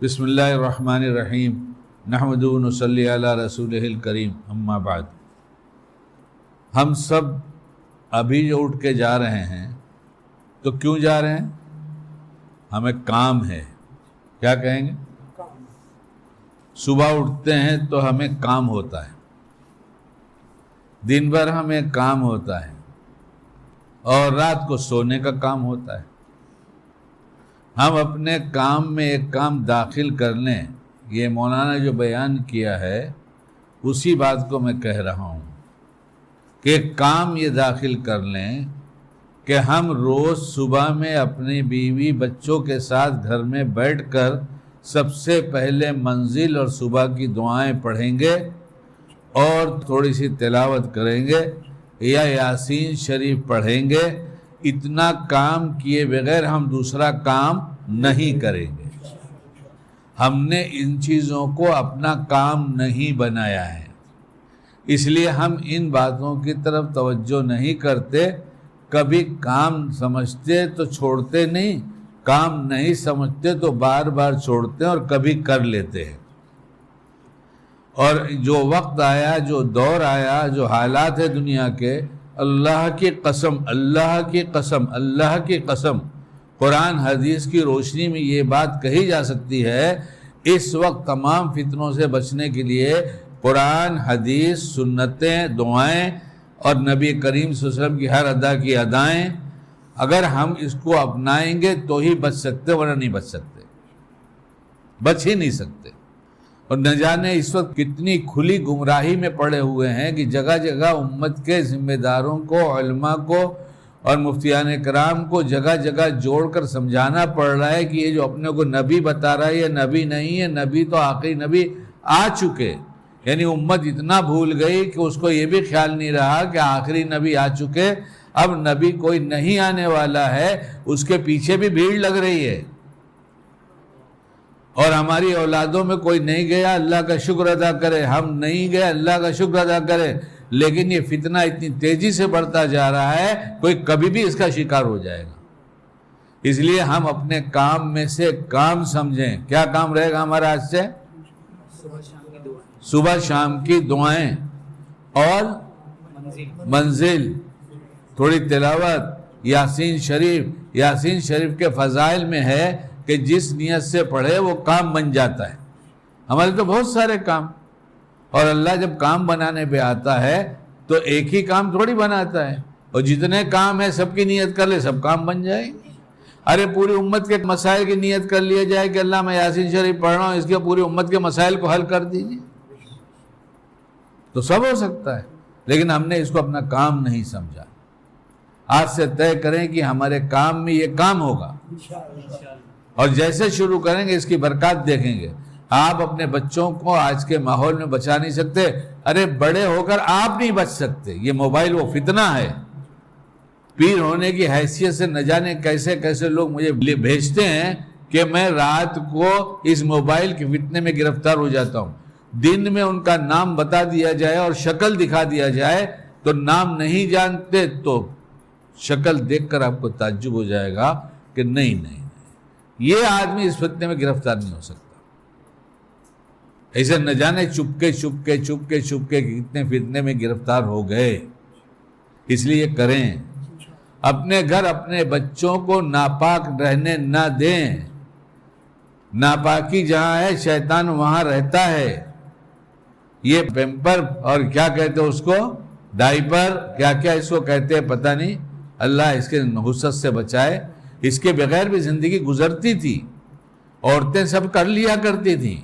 بسم اللہ الرحمن الرحیم نحمدہ و نصلی علی رسولہ الکریم اما بعد۔ ہم سب ابھی جو اٹھ کے جا رہے ہیں تو کیوں جا رہے ہیں؟ ہمیں کام ہے۔ کیا کہیں گے؟ صبح اٹھتے ہیں تو ہمیں کام ہوتا ہے، دن بھر ہمیں کام ہوتا ہے اور رات کو سونے کا کام ہوتا ہے۔ ہم اپنے کام میں ایک کام داخل کر لیں، یہ مولانا جو بیان کیا ہے اسی بات کو میں کہہ رہا ہوں کہ ایک کام یہ داخل کر لیں کہ ہم روز صبح میں اپنی بیوی بچوں کے ساتھ گھر میں بیٹھ کر سب سے پہلے منزل اور صبح کی دعائیں پڑھیں گے اور تھوڑی سی تلاوت کریں گے یا یاسین شریف پڑھیں گے۔ اتنا کام کیے بغیر ہم دوسرا کام نہیں کریں گے۔ ہم نے ان چیزوں کو اپنا کام نہیں بنایا ہے، اس لیے ہم ان باتوں کی طرف توجہ نہیں کرتے۔ کبھی کام سمجھتے تو چھوڑتے نہیں، کام نہیں سمجھتے تو بار بار چھوڑتے ہیں اور کبھی کر لیتے ہیں۔ اور جو وقت آیا، جو دور آیا، جو حالات ہے دنیا کے، اللہ کی قسم، اللہ کی قسم، اللہ کی قسم، قرآن حدیث کی روشنی میں یہ بات کہی جا سکتی ہے، اس وقت تمام فتنوں سے بچنے کے لیے قرآن، حدیث، سنتیں، دعائیں اور نبی کریم صلی اللہ علیہ وسلم کی ہر ادا کی ادائیں، اگر ہم اس کو اپنائیں گے تو ہی بچ سکتے، ورنہ نہیں بچ سکتے، بچ ہی نہیں سکتے۔ اور نہ جانے اس وقت کتنی کھلی گمراہی میں پڑے ہوئے ہیں کہ جگہ جگہ امت کے ذمہ داروں کو، علماء کو اور مفتیان کرام کو جگہ جگہ جوڑ کر سمجھانا پڑ رہا ہے کہ یہ جو اپنے کو نبی بتا رہا ہے یہ نبی نہیں ہے، نبی تو آخری نبی آ چکے۔ یعنی امت اتنا بھول گئی کہ اس کو یہ بھی خیال نہیں رہا کہ آخری نبی آ چکے، اب نبی کوئی نہیں آنے والا ہے، اس کے پیچھے بھی بھیڑ لگ رہی ہے۔ اور ہماری اولادوں میں کوئی نہیں گیا، اللہ کا شکر ادا کرے، ہم نہیں گئے، اللہ کا شکر ادا کرے، لیکن یہ فتنہ اتنی تیزی سے بڑھتا جا رہا ہے، کوئی کبھی بھی اس کا شکار ہو جائے گا۔ اس لیے ہم اپنے کام میں سے کام سمجھیں۔ کیا کام رہے گا ہمارا آج سے؟ صبح شام کی دعائیں اور منزل، تھوڑی تلاوت، یاسین شریف۔ یاسین شریف کے فضائل میں ہے کہ جس نیت سے پڑھے وہ کام بن جاتا ہے۔ ہمارے تو بہت سارے کام، اور اللہ جب کام بنانے پہ آتا ہے تو ایک ہی کام تھوڑی بناتا ہے، اور جتنے کام ہیں سب کی نیت کر لے سب کام بن جائے گی۔ ارے پوری امت کے مسائل کی نیت کر لیا جائے کہ اللہ میں یاسین شریف پڑھ رہا ہوں، اس کے پوری امت کے مسائل کو حل کر دیجیے، تو سب ہو سکتا ہے۔ لیکن ہم نے اس کو اپنا کام نہیں سمجھا۔ آج سے طے کریں کہ ہمارے کام میں یہ کام ہوگا، اور جیسے شروع کریں گے اس کی برکات دیکھیں گے۔ آپ اپنے بچوں کو آج کے ماحول میں بچا نہیں سکتے، ارے بڑے ہو کر آپ نہیں بچ سکتے۔ یہ موبائل وہ فتنہ ہے، پیر ہونے کی حیثیت سے نہ جانے کیسے کیسے لوگ مجھے بھیجتے ہیں کہ میں رات کو اس موبائل کے فتنے میں گرفتار ہو جاتا ہوں۔ دن میں ان کا نام بتا دیا جائے اور شکل دکھا دیا جائے تو نام نہیں جانتے، تو شکل دیکھ کر آپ کو تعجب ہو جائے گا کہ نہیں، یہ آدمی اس فتنے میں گرفتار نہیں ہو سکتا۔ ایسے نہ جانے چپ کے کتنے فتنے میں گرفتار ہو گئے۔ اس لیے کریں، اپنے گھر اپنے بچوں کو ناپاک رہنے نہ دیں۔ ناپاکی جہاں ہے شیطان وہاں رہتا ہے۔ یہ پیمپر اور کیا کہتے ہیں اس کو، ڈائپر، کیا اس کو کہتے ہیں پتہ نہیں، اللہ اس کے نحوست سے بچائے۔ اس کے بغیر بھی زندگی گزرتی تھی، عورتیں سب کر لیا کرتی تھیں،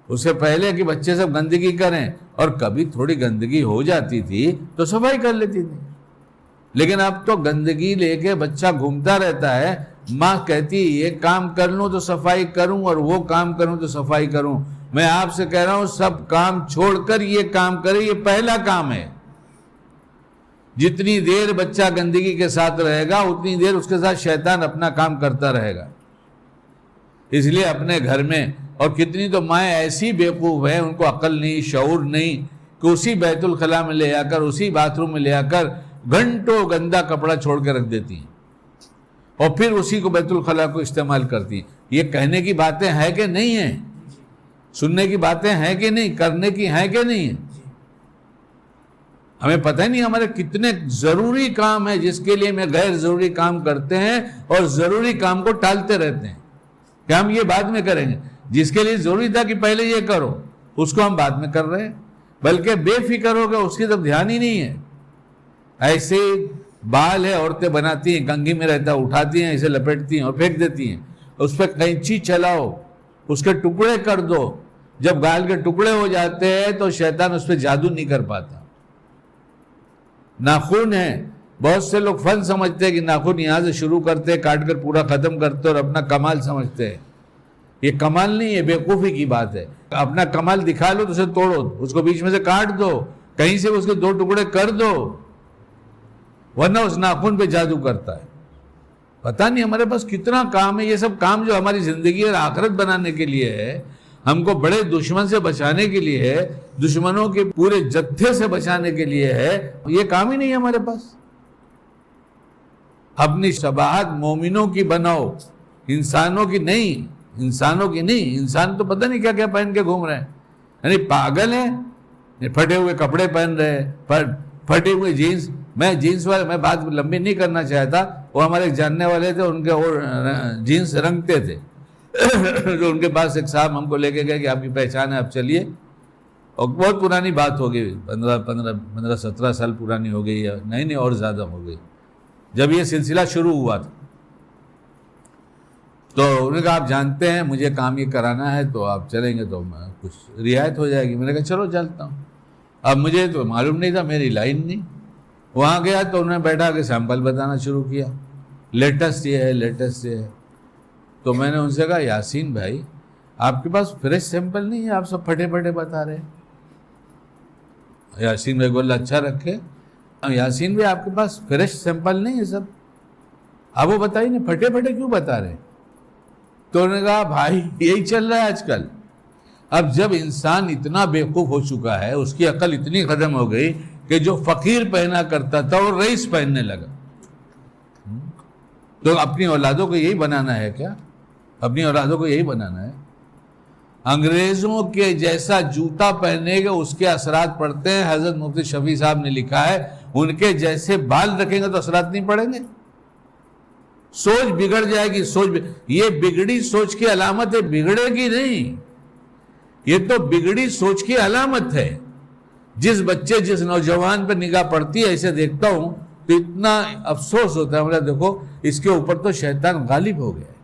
اس سے پہلے کہ بچے سب گندگی کریں، اور کبھی تھوڑی گندگی ہو جاتی تھی تو صفائی کر لیتی تھی۔ لیکن اب تو گندگی لے کے بچہ گھومتا رہتا ہے، ماں کہتی یہ کام کر لوں تو صفائی کروں اور وہ کام کروں تو صفائی کروں۔ میں آپ سے کہہ رہا ہوں سب کام چھوڑ کر یہ کام کرے، یہ پہلا کام ہے۔ جتنی دیر بچہ گندگی کے ساتھ رہے گا اتنی دیر اس کے ساتھ شیطان اپنا کام کرتا رہے گا۔ اس لیے اپنے گھر میں، اور کتنی تو مائیں ایسی بیوقوف ہیں ان کو عقل نہیں، شعور نہیں، کہ اسی بیت الخلاء میں لے آ کر، اسی باتھ روم میں لے آ کر گھنٹوں گندا کپڑا چھوڑ کے رکھ دیتی ہیں، اور پھر اسی کو بیت الخلاء کو استعمال کرتی ہیں۔ یہ کہنے کی باتیں ہیں کہ نہیں ہیں؟ سننے کی باتیں ہیں کہ نہیں؟ کرنے کی ہیں کہ نہیں ہیں؟ ہمیں پتہ ہی نہیں ہمارے کتنے ضروری کام ہیں جس کے لیے ہمیں غیر ضروری کام کرتے ہیں اور ضروری کام کو ٹالتے رہتے ہیں کہ ہم یہ بعد میں کریں گے. جس کے لیے ضروری تھا کہ پہلے یہ کرو اس کو ہم بعد میں کر رہے ہیں, بلکہ بے فکر ہو گئے, اس کی طرف دھیان ہی نہیں ہے. ایسے بال ہے عورتیں بناتی ہیں, کنگھی میں رہتا اٹھاتی ہیں, اسے لپیٹتی ہیں اور پھینک دیتی ہیں. اس پہ قینچی چلاؤ, اس کے ٹکڑے کر دو. جب گال کے ٹکڑے ہو جاتے ہیں تو شیطان اس پہ جادو نہیں کر پاتا. ناخن ہے, بہت سے لوگ فن سمجھتے ہیں کہ ناخن یہاں سے شروع کرتے کاٹ کر پورا ختم کرتے اور اپنا کمال سمجھتے ہیں. یہ کمال نہیں ہے, بیوقوفی کی بات ہے. اپنا کمال دکھا لو تو اسے توڑو, اس کو بیچ میں سے کاٹ دو, کہیں سے اس کے 2 ٹکڑے کر دو, ورنہ اس ناخن پہ جادو کرتا ہے. پتہ نہیں ہمارے پاس کتنا کام ہے. یہ سب کام جو ہماری زندگی اور آخرت بنانے کے لیے ہے, ہم کو بڑے دشمن سے بچانے کے لیے ہے, دشمنوں کے پورے جتھے سے بچانے کے لیے ہے, یہ کام ہی نہیں ہے ہمارے پاس. اپنی شباہت مومنوں کی بناؤ, انسانوں کی نہیں. انسانوں کی نہیں, انسان تو پتہ نہیں کیا کیا پہن کے گھوم رہے ہیں, یعنی پاگل ہیں, پھٹے ہوئے کپڑے پہن رہے ہیں, پھٹے ہوئے جینس. میں جینس والے, میں بات لمبی نہیں کرنا چاہتا, وہ ہمارے ایک جاننے والے تھے, ان کے اور جینس رنگتے تھے. جو ان کے پاس ایک صاحب ہم کو لے کے گئے کہ آپ کی پہچان ہے, آپ چلیے. اور بہت پرانی بات ہو گئی, 15-17 سال پرانی ہو گئی, نہیں اور زیادہ ہو گئی, جب یہ سلسلہ شروع ہوا تھا. تو انہوں نے کہا آپ جانتے ہیں مجھے کام یہ کرانا ہے, تو آپ چلیں گے تو کچھ رعایت ہو جائے گی. میں نے کہا چلو چلتا ہوں. اب مجھے تو معلوم نہیں تھا, میری لائن نہیں. وہاں گیا تو انہوں نے بیٹھا کے سیمپل بتانا شروع کیا, لیٹسٹ یہ ہے, لیٹسٹ یہ ہے. تو میں نے ان سے کہا یاسین بھائی آپ کے پاس فریش سیمپل نہیں ہے, آپ سب پھٹے پھٹے بتا رہے ہیں. یاسین بھائی کو اللہ اچھا رکھے. یاسین بھائی آپ کے پاس فریش سیمپل نہیں ہے سب, آپ وہ بتائیے نا پھٹے پھٹے کیوں بتا رہے ہیں. تو انہوں نے کہا بھائی یہی چل رہا ہے آج کل. اب جب انسان اتنا بیوقوف ہو چکا ہے, اس کی عقل اتنی ختم ہو گئی کہ جو فقیر پہنا کرتا تھا وہ رئیس پہننے لگا. تو اپنی اولادوں کو یہی بنانا ہے کیا؟ اپنی اولادوں کو یہی بنانا ہے. انگریزوں کے جیسا جوتا پہنے گا اس کے اثرات پڑتے ہیں. حضرت مفتی شفیع صاحب نے لکھا ہے ان کے جیسے بال رکھیں گے تو اثرات نہیں پڑیں گے. سوچ بگڑ جائے گی. یہ بگڑی سوچ کی علامت ہے, بگڑے گی نہیں. یہ تو بگڑی سوچ کی علامت ہے. جس بچے جس نوجوان پر نگاہ پڑتی ہے, ایسے دیکھتا ہوں تو اتنا افسوس ہوتا ہے. مطلب دیکھو اس کے اوپر تو شیطان غالب ہو گیا ہے.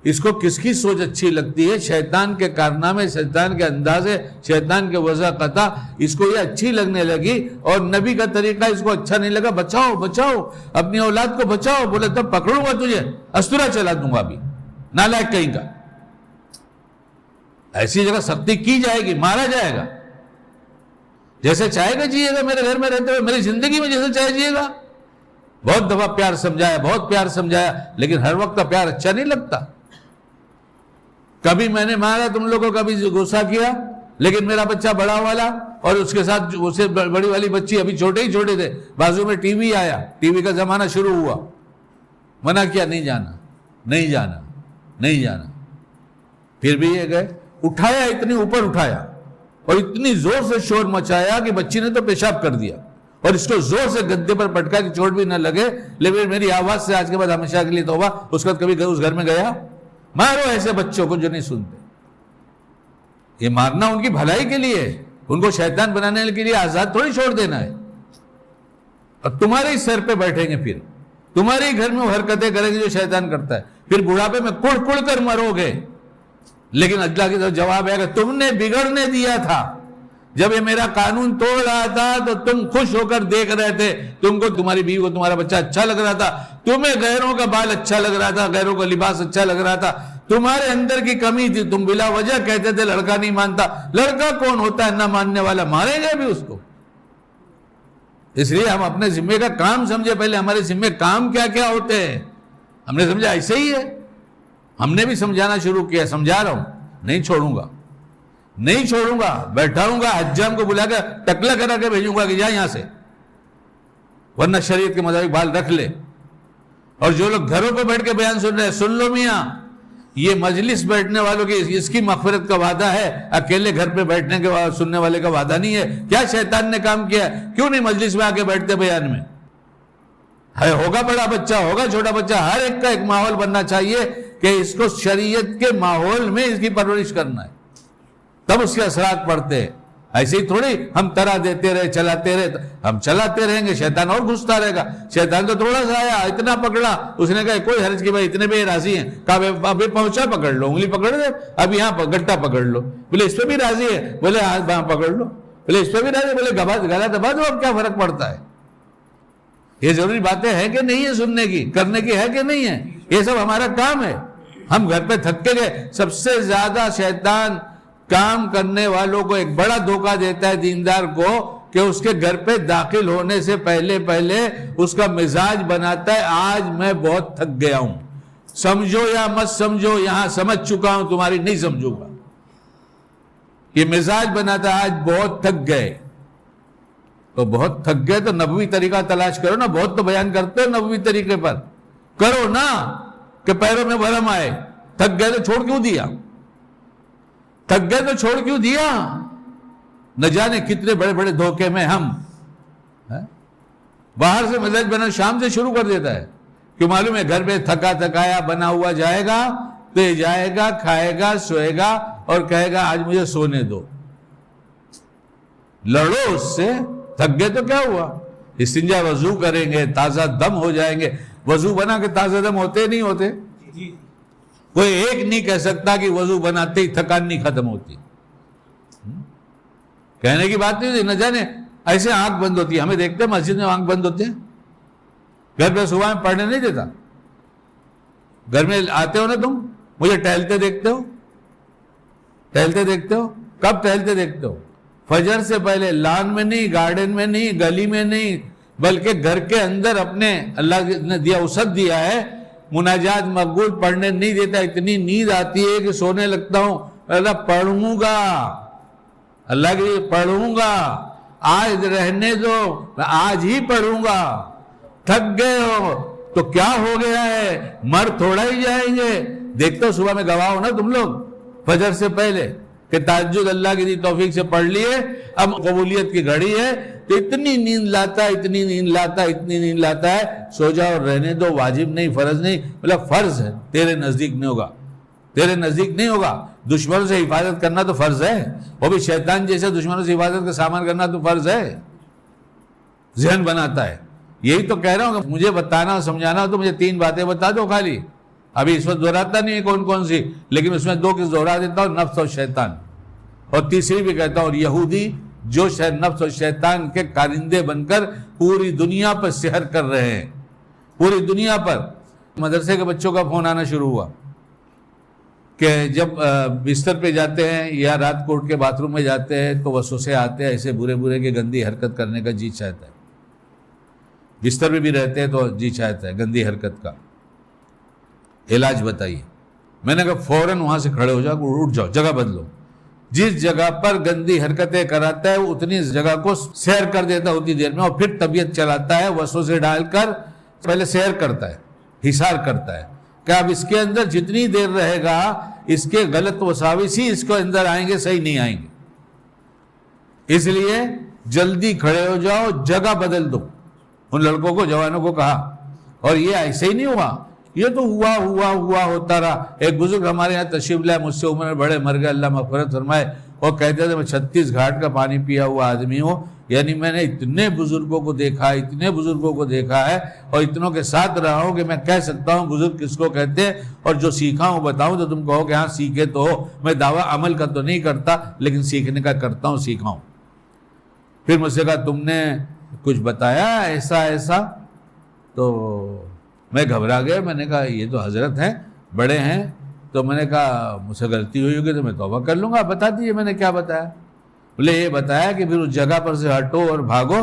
اس کو کس کی سوچ اچھی لگتی ہے؟ شیطان کے کارنامے, شیطان کے اندازے, شیطان کے وضع قطع, اس کو یہ اچھی لگنے لگی. اور نبی کا طریقہ اس کو اچھا نہیں لگا. بچاؤ بچاؤ اپنی اولاد کو بچاؤ. بولے تب پکڑوں گا تجھے, استورا چلا دوں گا ابھی, نالائق کہیں کا. ایسی جگہ سختی کی جائے گی, مارا جائے گا. جیسے چاہے گا جیے گا, میرے گھر میں رہتے ہوئے میری زندگی میں جیسے چاہے جیے گا. بہت دفعہ پیار سمجھایا, بہت پیار سمجھایا, لیکن ہر وقت کا پیار اچھا نہیں لگتا. کبھی میں نے مارا تم لوگوں کو, کبھی غصہ کیا, لیکن میرا بچہ بڑا والا اور اس کے ساتھ اسے بڑی والی بچی ابھی چھوٹے ہی چھوٹے تھے, بازو میں ٹی وی آیا, ٹی وی کا زمانہ شروع ہوا, منع کیا نہیں جانا, نہیں جانا, نہیں جانا. پھر بھی یہ گئے, اٹھایا, اتنی اوپر اٹھایا اور اتنی زور سے شور مچایا کہ بچی نے تو پیشاب کر دیا, اور اس کو زور سے گدے پر پٹکا کہ چوٹ بھی نہ لگے. لیکن میری آواز سے آج کے بعد ہمیشہ کے لیے توبہ. اس کے بعد کبھی اس گھر میں گیا. مارو ایسے بچوں کو جو نہیں سنتے. یہ مارنا ان کی بھلائی کے لیے, ان کو شیطان بنانے کے لیے آزاد تھوڑی چھوڑ دینا ہے. اور تمہارے ہی سر پہ بیٹھیں گے, پھر تمہارے ہی گھر میں وہ حرکتیں کریں گے جو شیطان کرتا ہے. پھر بڑھاپے میں کڑ کڑ کر مرو گے. لیکن اللہ کی طرف جواب ہے کہ تم نے بگڑنے دیا تھا. جب یہ میرا قانون توڑ رہا تھا تو تم خوش ہو کر دیکھ رہے تھے. تم کو, تمہاری بیوی کو تمہارا بچہ اچھا لگ رہا تھا, تمہیں غیروں کا بال اچھا لگ رہا تھا, غیروں کا لباس اچھا لگ رہا تھا. تمہارے اندر کی کمی تھی, تم بلا وجہ کہتے تھے لڑکا نہیں مانتا. لڑکا کون ہوتا ہے نہ ماننے والا, ماریں گے بھی اس کو. اس لیے ہم اپنے ذمے کا کام سمجھے. پہلے ہمارے ذمے کام کیا کیا ہوتے ہیں, ہم نے سمجھا ایسے ہی ہے. ہم نے بھی سمجھانا شروع کیا, سمجھا رہا ہوں, نہیں چھوڑوں گا, نہیں چھوڑوں گا. بیٹھاؤں گا, حجام کو بلا کر ٹکلا کرا کے بھیجوں گا کہ جا یہاں سے, ورنہ شریعت کے مطابق بال رکھ لے. اور جو لوگ گھروں پہ بیٹھ کے بیان سن رہے ہیں, سن لو میاں, یہ مجلس بیٹھنے والوں کی اس کی مغفرت کا وعدہ ہے، اکیلے گھر پہ بیٹھنے کے سننے والے کا وعدہ نہیں ہے. کیا شیطان نے کام کیا؟ کیوں نہیں مجلس میں آ کے بیٹھتے بیان میں؟ ہوگا بڑا بچہ، ہوگا چھوٹا بچہ، ہر ایک کا ایک ماحول بننا چاہیے کہ اس کو شریعت کے ماحول میں اس کی پرورش کرنا ہے، تب اس کے اثرات پڑتے ہیں. ایسے ہی تھوڑی ہم طرح دیتے رہے چلاتے رہے، ہم چلاتے رہیں گے شیطان اور گھستا رہے گا. شیطان تو تھوڑا سا آیا، اتنا پکڑا، اس نے کہا کوئی حرج کی بھائی اتنے بھی راضی ہیں، کہا ابھی پہنچا پکڑ لو، انگلی پکڑ دے، اب یہاں گٹا پکڑ لو. بولے اس پہ بھی راضی ہے، بولے ہاں پکڑ لو. بولے اس پہ بھی راضی ہے، بولے گلا دبا دو، اب کیا فرق پڑتا ہے؟ یہ ضروری باتیں ہیں کہ نہیں ہے سننے کی، کرنے کی ہے کہ نہیں ہے؟ یہ سب ہمارا کام ہے. ہم گھر پہ تھک کے گئے. سب سے زیادہ شیطان کام کرنے والوں کو ایک بڑا دھوکہ دیتا ہے دیندار کو، کہ اس کے گھر پہ داخل ہونے سے پہلے اس کا مزاج بناتا ہے آج میں بہت تھک گیا ہوں، سمجھو یا مت سمجھو، یہاں سمجھ چکا ہوں، تمہاری نہیں سمجھوں گا. یہ مزاج بناتا ہے آج بہت تھک گئے. تو بہت تھک گئے تو نبوی طریقہ تلاش کرو نا. بہت تو بیان کرتے ہو نبوی طریقے پر، کرو نا کہ پیروں میں بھرم آئے. تھک گئے تو چھوڑ کیوں دیا؟ تھک گئے تو چھوڑ کیوں دیا؟ نہ جانے کتنے بڑے بڑے دھوکے میں ہم. باہر سے مزاج بنا شام سے شروع کر دیتا ہے، کیوں معلوم ہے گھر میں تھکا تھکایا بنا ہوا جائے گا تو یہ جائے گا، کھائے گا، سوئے گا اور کہے گا آج مجھے سونے دو. لڑو اس سے. تھک گئے تو کیا ہوا؟ استنجا وضو کریں گے، تازہ دم ہو جائیں گے. وضو بنا کے تازہ دم ہوتے نہیں ہوتے؟ کوئی ایک نہیں کہہ سکتا کہ وضو بناتے ہی تھکان نہیں ختم ہوتی. کہنے کی بات نہیں ہوتی. نہ جانے ایسے آنکھ بند ہوتی ہے. ہمیں دیکھتے ہیں مسجد میں آنکھ بند ہوتے ہیں. گھر پہ صبح میں پڑھنے نہیں دیتا. گھر میں آتے ہو نا تم، مجھے ٹہلتے دیکھتے ہو. ٹہلتے دیکھتے ہو؟ کب ٹہلتے دیکھتے ہو؟ فجر سے پہلے. لان میں نہیں، گارڈن میں نہیں، گلی میں نہیں، بلکہ گھر کے اندر اپنے اللہ نے دیا وسعت دیا ہے. مناجات مقبول پڑھنے نہیں دیتا. اتنی نیند آتی ہے کہ سونے لگتا ہوں. اللہ پڑھوں گا، اللہ کے لیے پڑھوں گا، آج رہنے دو، میں آج ہی پڑھوں گا. تھک گئے ہو تو کیا ہو گیا ہے؟ مر تھوڑا ہی جائیں گے. دیکھتے ہو صبح میں گواہ ہو نا تم لوگ فجر سے پہلے کہ تہجد اللہ کی دی توفیق سے پڑھ لیے، اب قبولیت کی گھڑی ہے تو اتنی نیند لاتا ہے، اتنی نیند لاتا ہے، اتنی نیند لاتا ہے. سو جاؤ اور رہنے دو. واجب نہیں، فرض نہیں، مطلب فرض ہے، تیرے نزدیک نہیں ہوگا، تیرے نزدیک نہیں ہوگا. دشمنوں سے حفاظت کرنا تو فرض ہے، وہ بھی شیطان جیسے دشمنوں سے حفاظت کا سامان کرنا تو فرض ہے. ذہن بناتا ہے. یہی تو کہہ رہا ہوں کہ مجھے بتانا سمجھانا ہو تو مجھے 3 باتیں بتا دو خالی. ابھی اس وقت دہراتا نہیں ہے کون کون سی، لیکن اس میں 2 کس دہرا دیتا ہوں، نفس اور شیطان. اور تیسری بھی کہتا ہوں، اور یہودی جو نفس اور شیطان کے کارندے بن کر پوری دنیا پر سحر کر رہے ہیں، پوری دنیا پر. مدرسے کے بچوں کا فون آنا شروع ہوا کہ جب بستر پہ جاتے ہیں یا رات کو اٹھ کے باتھ روم میں جاتے ہیں تو وسوسے آتے ہیں ایسے برے برے کہ گندی حرکت کرنے کا جی چاہتا ہے. بستر میں بھی رہتے ہیں تو جی چاہتا ہے گندی حرکت کا. علاج بتائیے. میں نے کہا فوراً وہاں سے کھڑے ہو جاؤ، اٹھ جاؤ، جگہ بدلو. جس جگہ پر گندی حرکتیں کراتا ہے اتنی جگہ کو سیر کر دیتا ہے اتنی دیر میں، اور پھر طبیعت چلاتا ہے وسوسے ڈال کر. پہلے سیر کرتا ہے، حصار کرتا ہے کہ اب اس کے اندر جتنی دیر رہے گا اس کے غلط وساوس ہی اس کو اندر آئیں گے، صحیح نہیں آئیں گے. اس لیے جلدی کھڑے ہو جاؤ، جگہ بدل دو. ان لڑکوں کو، جوانوں کو کہا. اور یہ ایسے ہی نہیں ہوا، یہ تو ہوا ہوتا رہا. ایک بزرگ ہمارے یہاں تشریف لائے، مجھ سے عمر میں بڑے، مر گئے اللہ مغفرت فرمائے. وہ کہتے تھے میں 36 گھاٹ کا پانی پیا ہوا آدمی ہوں. یعنی میں نے اتنے بزرگوں کو دیکھا ہے اور اتنوں کے ساتھ رہا ہوں کہ میں کہہ سکتا ہوں بزرگ کس کو کہتے ہیں. اور جو سیکھا ہوں بتاؤں تو تم کہو کہ ہاں سیکھے تو ہو. میں دعویٰ عمل کا تو نہیں کرتا لیکن سیکھنے کا کرتا ہوں، سیکھا ہوں. پھر مجھ سے کہا تم نے کچھ بتایا ایسا؟ تو میں گھبرا گیا. میں نے کہا یہ تو حضرت ہیں، بڑے ہیں. تو میں نے کہا مجھ سے غلطی ہوئی ہوگی تو میں توبہ کر لوں گا. بتا دیجیے میں نے کیا بتایا. بولے یہ بتایا کہ پھر اس جگہ پر سے ہٹو اور بھاگو.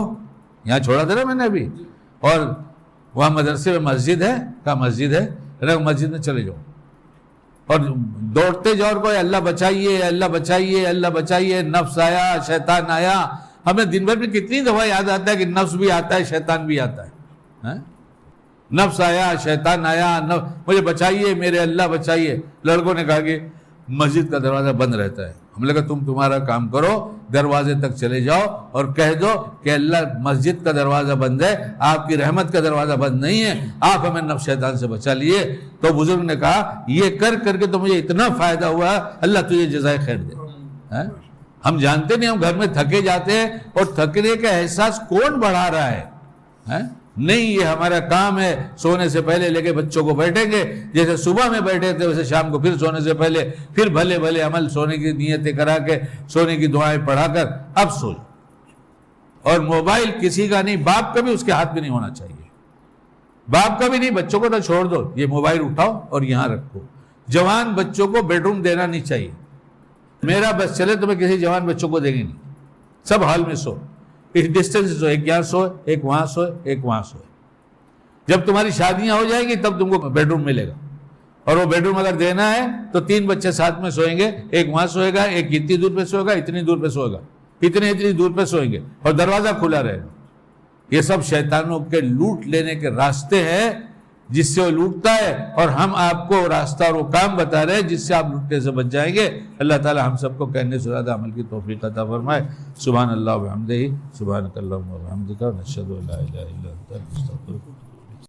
یہاں چھوڑا تھا نا میں نے ابھی، اور وہاں مدرسے میں مسجد ہے. کہا مسجد ہے؟ مسجد میں چلے جاؤ اور دوڑتے جاؤ اور اللہ بچائیے، اللہ بچائیے، اللہ بچائیے. نفس آیا، شیطان آیا. ہمیں دن بھر میں کتنی دفعہ یاد آتا ہے کہ نفس بھی آتا ہے، شیطان بھی آتا ہے. نفس آیا، شیطان آیا، مجھے بچائیے، میرے اللہ بچائیے. لڑکوں نے کہا کہ مسجد کا دروازہ بند رہتا ہے. ہم نے کہا تم تمہارا کام کرو، دروازے تک چلے جاؤ اور کہہ دو کہ اللہ مسجد کا دروازہ بند ہے، آپ کی رحمت کا دروازہ بند نہیں ہے، آپ ہمیں نفس شیطان سے بچا لیے. تو بزرگ نے کہا یہ کر کر کے تو مجھے اتنا فائدہ ہوا، اللہ تجھے جزائے خیر دے. ہم جانتے نہیں، ہم گھر میں تھکے جاتے ہیں اور تھکنے کا احساس کون بڑھا رہا ہے؟ نہیں، یہ ہمارا کام ہے. سونے سے پہلے لے کے بچوں کو بیٹھیں گے، جیسے صبح میں بیٹھے تھے ویسے شام کو پھر سونے سے پہلے پھر بھلے بھلے عمل، سونے کی نیتیں کرا کے، سونے کی دعائیں پڑھا کر اب سو جاؤ. اور موبائل کسی کا نہیں، باپ کا بھی اس کے ہاتھ میں نہیں ہونا چاہیے. باپ کا بھی نہیں، بچوں کو تو چھوڑ دو، یہ موبائل اٹھاؤ اور یہاں رکھو. جوان بچوں کو بیڈ روم دینا نہیں چاہیے. میرا بس چلے تو میں کسی جوان بچوں کو دیں گے نہیں، سب ہال میں سو، اس ڈسٹینس سو، ایک یہاں سوئے، ایک وہاں سوئے، ایک وہاں سوئے. جب تمہاری شادیاں ہو جائیں گی تب تم کو بیڈ روم ملے گا. اور وہ بیڈ روم اگر دینا ہے تو 3 بچے ساتھ میں سوئیں گے، ایک وہاں سوئے گا، ایک اتنی دور پہ سوئے گا، اتنی دور پہ سوئے گا، اتنی دور پہ سوئیں گے، اور دروازہ کھلا رہے گا. یہ سب شیطانوں کے لوٹ لینے کے راستے ہیں جس سے وہ لوٹتا ہے، اور ہم آپ کو راستہ اور وہ کام بتا رہے ہیں جس سے آپ لوٹنے سے بچ جائیں گے. اللہ تعالی ہم سب کو کہنے سے زیادہ عمل کی توفیق عطا فرمائے. سبحان اللہ و بحمدہ، سبحانک اللہم و بحمدک، نشہد ان لا الہ الا انت، نستغفرک.